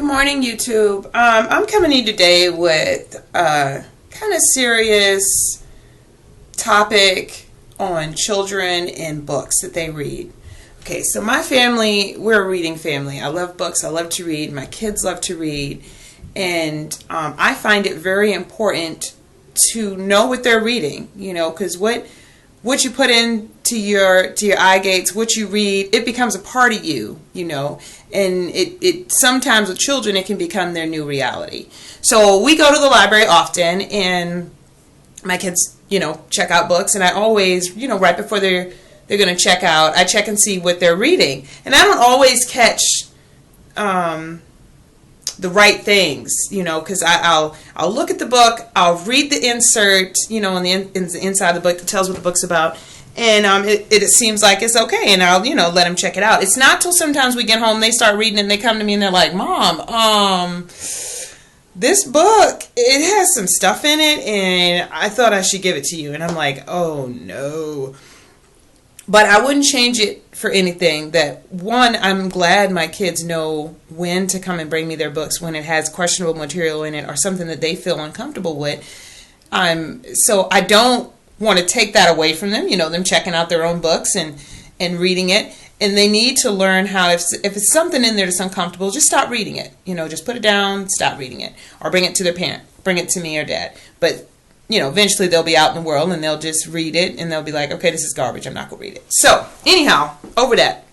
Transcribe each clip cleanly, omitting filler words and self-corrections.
Good morning, YouTube. I'm coming to you today with a kind of serious topic on children and books that they read. Okay, so my family, we're a reading family. I love books. I love to read. My kids love to read. And I find it very important to know what they're reading, because what you put into your eye gates, what you read, it becomes a part of you, and it sometimes with children it can become their new reality. So we go to the library often, and my kids, check out books, and I always, right before they're going to check out, I check and see what they're reading, and I don't always catch the right things, because I'll look at the book, I'll read the insert, on the inside of the book that tells what the book's about, and it seems like it's okay, and I'll, let them check it out. It's not till sometimes we get home, they start reading, and they come to me and they're like, Mom, this book, it has some stuff in it, and I thought I should give it to you. And I'm like, oh no. But I wouldn't change it for anything. That one, I'm glad my kids know when to come and bring me their books when it has questionable material in it or something that they feel uncomfortable with. So I don't want to take that away from them, them checking out their own books and reading it. And they need to learn how, if it's something in there that's uncomfortable, just stop reading it. Just put it down, stop reading it. Or bring it to their parent. Bring it to me or dad. But eventually they'll be out in the world and they'll just read it and they'll be like, okay, this is garbage. I'm not going to read it. So, anyhow, over that.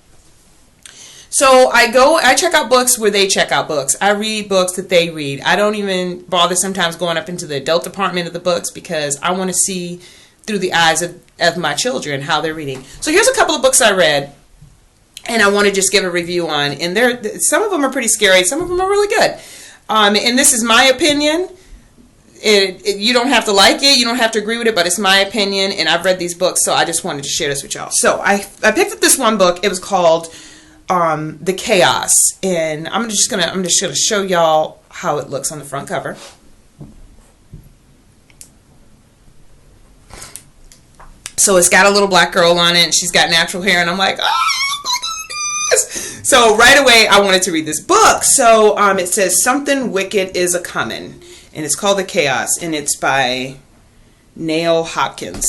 So, I check out books where they check out books. I read books that they read. I don't even bother sometimes going up into the adult department of the books because I want to see through the eyes of my children how they're reading. So, here's a couple of books I read and I want to just give a review on. And some of them are pretty scary. Some of them are really good. And this is my opinion. You don't have to like it, you don't have to agree with it, but it's my opinion, and I've read these books, so I just wanted to share this with y'all. So I picked up this one book. It was called The Chaos, and I'm just gonna show y'all how it looks on the front cover. So it's got a little black girl on it, and she's got natural hair, and I'm like, oh my goodness! So right away, I wanted to read this book. So it says, Something Wicked is A-Comin'. And it's called The Chaos, and it's by Nell Hopkins.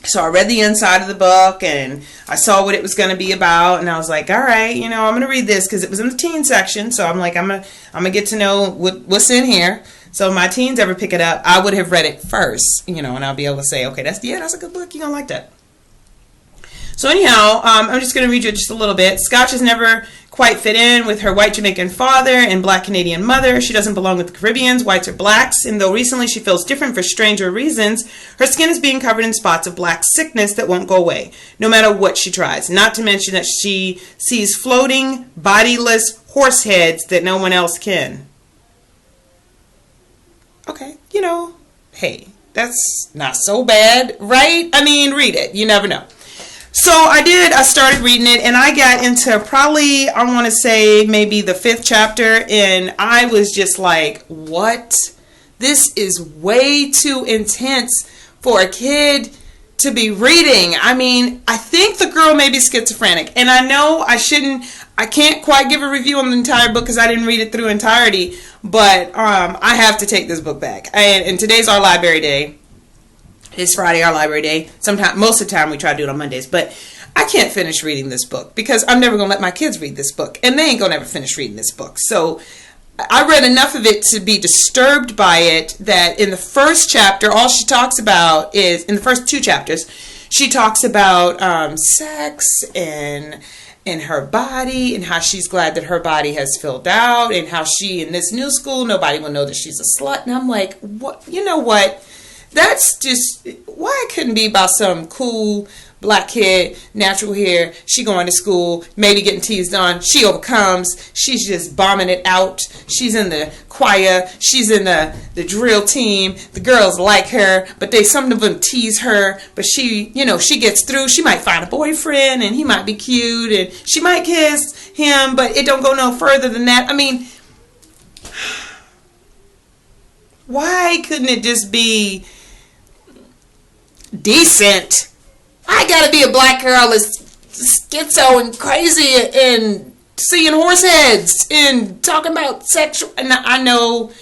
So I read the inside of the book, and I saw what it was going to be about, and I was like, all right, I'm going to read this, because it was in the teen section, so I'm like, I'm gonna get to know what's in here. So if my teens ever pick it up, I would have read it first, and I'll be able to say, okay, that's a good book, you're going to like that. So anyhow, I'm just going to read you just a little bit. Scotch has never quite fit in with her white Jamaican father and black Canadian mother. She doesn't belong with the Caribbeans, whites or blacks, and though recently she feels different for stranger reasons, her skin is being covered in spots of black sickness that won't go away, no matter what she tries. Not to mention that she sees floating, bodiless horse heads that no one else can. Okay, hey, that's not so bad, right? I mean, read it. You never know. So I started reading it, and I got into probably, I want to say maybe the 5th chapter, and I was just like, what? This is way too intense for a kid to be reading. I mean, I think the girl may be schizophrenic, and I know I can't quite give a review on the entire book because I didn't read it through entirety, but I have to take this book back. And today's our library day. It's Friday, our library day. Most of the time we try to do it on Mondays, but I can't finish reading this book because I'm never going to let my kids read this book, and they ain't going to ever finish reading this book. So I read enough of it to be disturbed by it that in the first chapter, all she talks about is, in the first 2 chapters, she talks about sex and her body and how she's glad that her body has filled out and how she, in this new school, nobody will know that she's a slut. And I'm like, what? You know what? That's just, why it couldn't be about some cool black kid, natural hair, she going to school, maybe getting teased on, she overcomes, she's just bombing it out, she's in the choir, she's in the drill team, the girls like her, but some of them tease her, but she, she gets through, she might find a boyfriend, and he might be cute, and she might kiss him, but it don't go no further than that. I mean, why couldn't it just be decent? I gotta be a black girl that's schizo and crazy and seeing horse heads and talking about sexual. And I know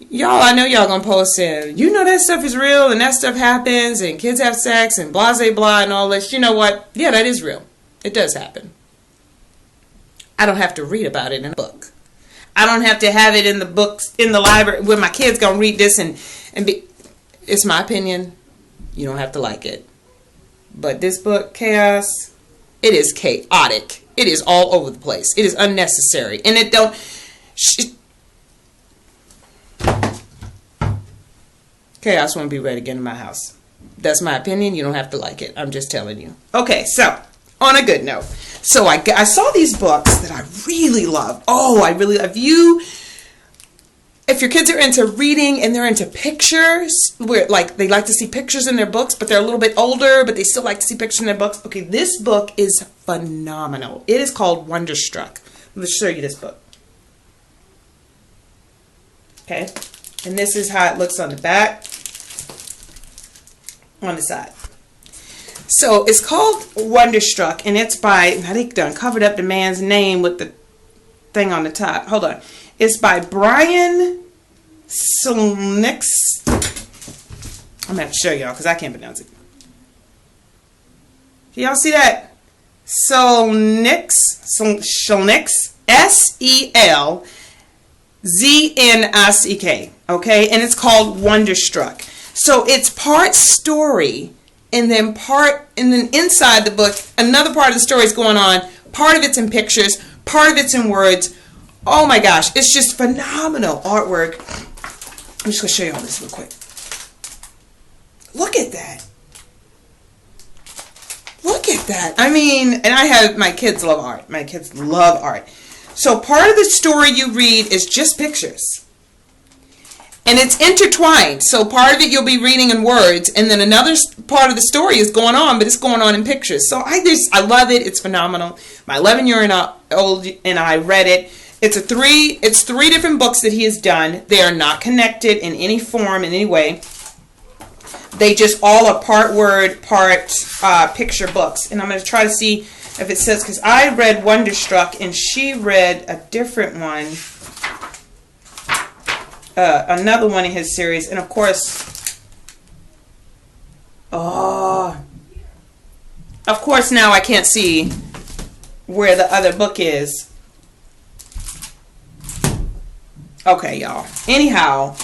y'all gonna post in, you know that stuff is real and that stuff happens and kids have sex and blah, blah, blah and all this. You know what? Yeah, that is real. It does happen. I don't have to read about it in a book. I don't have to have it in the books in the library where my kids gonna read this and be. It's my opinion. You don't have to like it. But this book, Chaos, it is chaotic. It is all over the place. It is unnecessary. And it don't... Chaos won't be read again in my house. That's my opinion. You don't have to like it. I'm just telling you. Okay, so, on a good note. So, I saw these books that I really love. Oh, I really love you. If your kids are into reading and they're into pictures, where like they like to see pictures in their books, but they're a little bit older, but they still like to see pictures in their books. Okay, this book is phenomenal. It is called Wonderstruck. Let's show you this book. Okay, and this is how it looks on the back, on the side. So it's called Wonderstruck, and it's by, I think done covered up the man's name with the thing on the top. Hold on. It's by Brian Solnix. I'm going to have to show y'all because I can't pronounce it. Can y'all see that? Solnix. Selznick. Okay? And it's called Wonderstruck. So it's part story and then inside the book, another part of the story is going on. Part of it's in pictures. Part of it's in words. Oh my gosh, it's just phenomenal artwork. I'm just going to show you all this real quick. Look at that. Look at that. I mean, and my kids love art. My kids love art. So part of the story you read is just pictures. And it's intertwined. So part of it you'll be reading in words, and then another part of the story is going on, but it's going on in pictures. So I love it. It's phenomenal. My 11-year-old and I read it. It's three different books that he has done. They are not connected in any form, in any way. They just all are part word, part picture books. And I'm going to try to see if it says, because I read Wonderstruck and she read a different one, another one in his series. And of course, of course now I can't see where the other book is. Okay, y'all. Anyhow,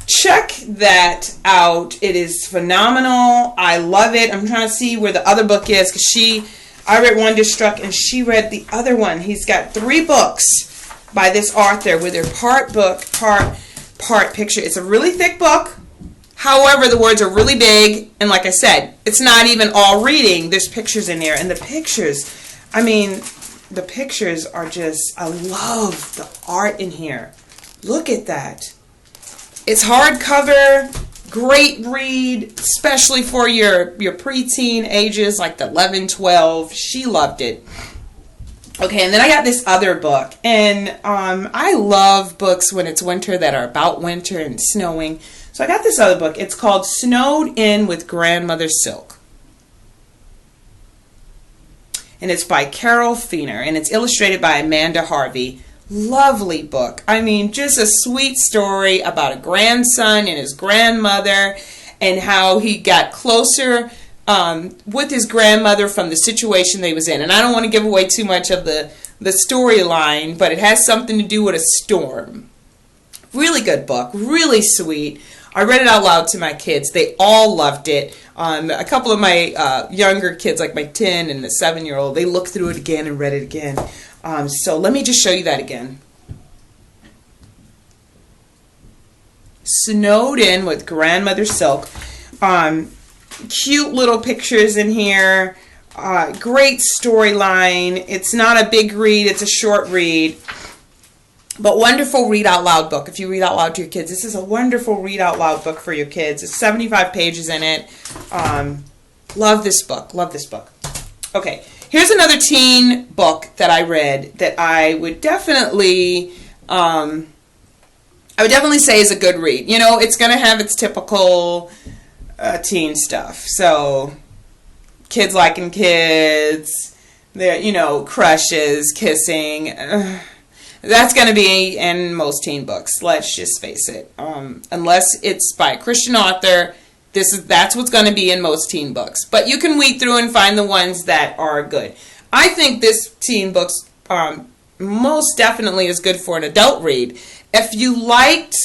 check that out. It is phenomenal. I love it. I'm trying to see where the other book is because I read Wonderstruck and she read the other one. He's got 3 books by this author where they're part book, part picture. It's a really thick book. However, the words are really big. And like I said, it's not even all reading. There's pictures in there. And the pictures, the pictures are just, I love the art in here. Look at that. It's hardcover, great read, especially for your preteen ages, like the 11, 12. She loved it. Okay, and then I got this other book. And I love books when it's winter that are about winter and snowing. So I got this other book. It's called Snowed In with Grandmother Silk. And it's by Carol Feener. And it's illustrated by Amanda Harvey. Lovely book. Just a sweet story about a grandson and his grandmother and how he got closer with his grandmother from the situation they was in. And I don't want to give away too much of the storyline, but it has something to do with a storm. Really good book. Really sweet. I read it out loud to my kids. They all loved it. A couple of my younger kids, like my 10 and the 7-year-old, they looked through it again and read it again. So let me just show you that again. Snowed In with Grandmother Silk. Cute little pictures in here. Great storyline. It's not a big read. It's a short read. But wonderful read out loud book. If you read out loud to your kids, this is a wonderful read out loud book for your kids. It's 75 pages in it. Love this book. Love this book. Okay. Here's another teen book that I read that I would definitely say is a good read. It's going to have its typical teen stuff. So, kids liking kids, There, crushes, kissing. That's going to be in most teen books. Let's just face it. Unless it's by a Christian author, that's what's going to be in most teen books. But you can weed through and find the ones that are good. I think this teen books most definitely is good for an adult read. If you liked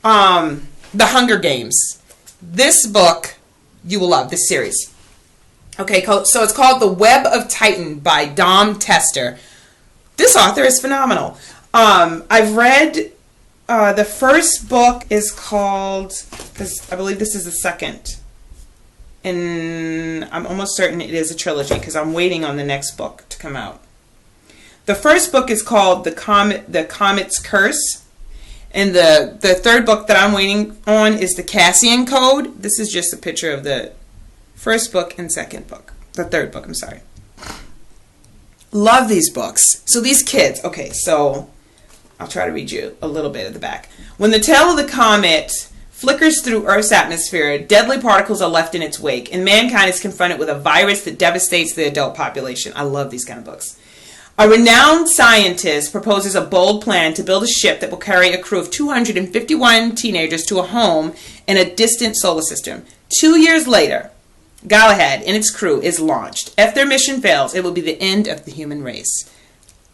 The Hunger Games, this book you will love, this series. Okay, so it's called The Web of Titan by Dom Tester. This author is phenomenal. I've read the first book is called, because I believe this is the second, and I'm almost certain it is a trilogy because I'm waiting on the next book to come out. The first book is called The Comet's Curse, and the third book that I'm waiting on is The Cassian Code. This is just a picture of the first book and second book. The third book, I'm sorry. Love these books. So these kids, okay, so I'll try to read you a little bit at the back. When the tail of the comet flickers through Earth's atmosphere, deadly particles are left in its wake, and mankind is confronted with a virus that devastates the adult population. I love these kind of books. A renowned scientist proposes a bold plan to build a ship that will carry a crew of 251 teenagers to a home in a distant solar system. 2 years later, Galahad and its crew is launched. If their mission fails, it will be the end of the human race.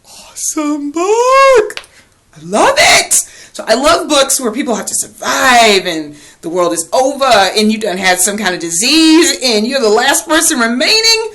Awesome book! I love it! So I love books where people have to survive and the world is over and you done had some kind of disease and you're the last person remaining.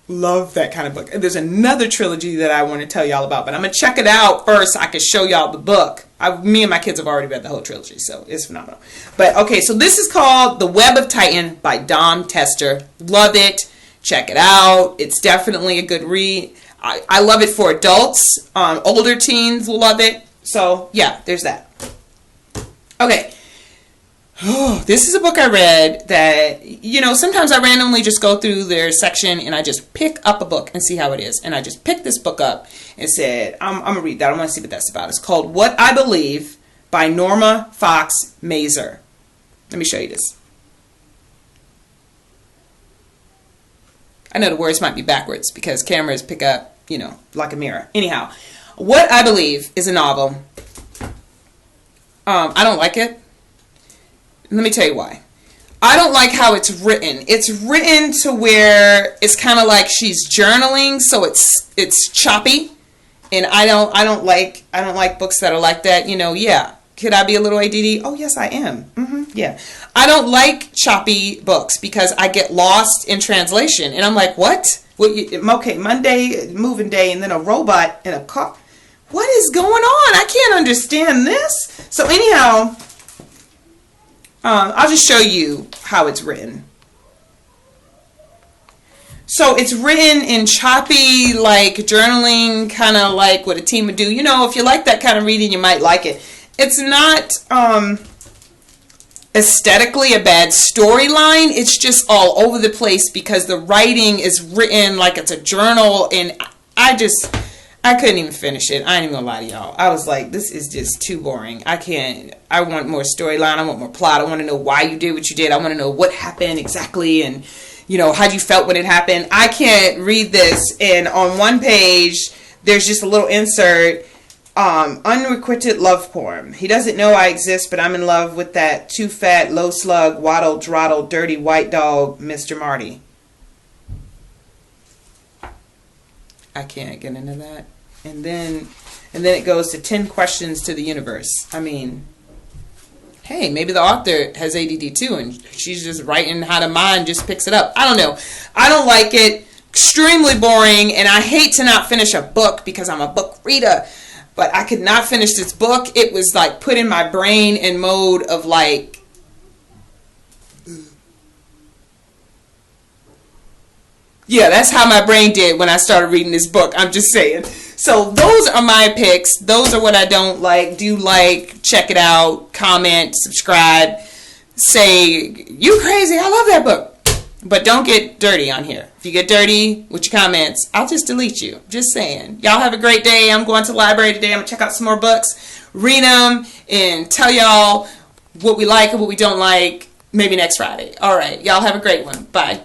Love that kind of book. And there's another trilogy that I want to tell y'all about, but I'm going to check it out first so I can show y'all the book. Me and my kids have already read the whole trilogy, so it's phenomenal. But okay, so this is called The Web of Titan by Dom Tester. Love it. Check it out. It's definitely a good read. I love it for adults. Older teens will love it. So yeah, there's that. Okay. Oh, this is a book I read that, sometimes I randomly just go through their section and I just pick up a book and see how it is. And I just picked this book up and said, I'm going to read that. I want to see what that's about. It's called What I Believe by Norma Fox Mazer. Let me show you this. I know the words might be backwards because cameras pick up, like a mirror. Anyhow, What I Believe is a novel. I don't like it. Let me tell you why. I don't like how it's written. It's written to where it's kind of like she's journaling, so it's choppy, and I don't like books that are like that. Yeah. Could I be a little ADD? Oh yes, I am. Yeah. I don't like choppy books because I get lost in translation, and I'm like, what? Okay, Monday moving day, and then a robot in a car. What is going on? I can't understand this. So anyhow. I'll just show you how it's written. So it's written in choppy, like journaling, kind of like what a teen would do. If you like that kind of reading, you might like it. It's not aesthetically a bad storyline. It's just all over the place because the writing is written like it's a journal, and I couldn't even finish it. I ain't even gonna lie to y'all. I was like, this is just too boring. I want more storyline. I want more plot. I want to know why you did what you did. I want to know what happened exactly and, how you felt when it happened. I can't read this. And on one page, there's just a little insert, unrequited love poem. He doesn't know I exist, but I'm in love with that too fat, low slug, waddle, droddle, dirty white dog, Mr. Marty. I can't get into that. And then it goes to 10 questions to the universe. I mean, hey, maybe the author has ADD too, and she's just writing how the mind just picks it up. I don't know. I don't like it. Extremely boring, and I hate to not finish a book because I'm a book reader. But I could not finish this book. It was like put in my brain in mode of like, yeah, that's how my brain did when I started reading this book. I'm just saying. So those are my picks. Those are what I don't like. Do like, check it out, comment, subscribe, say, you crazy, I love that book. But don't get dirty on here. If you get dirty with your comments, I'll just delete you. Just saying. Y'all have a great day. I'm going to the library today. I'm going to check out some more books, read them, and tell y'all what we like and what we don't like maybe next Friday. All right. Y'all have a great one. Bye.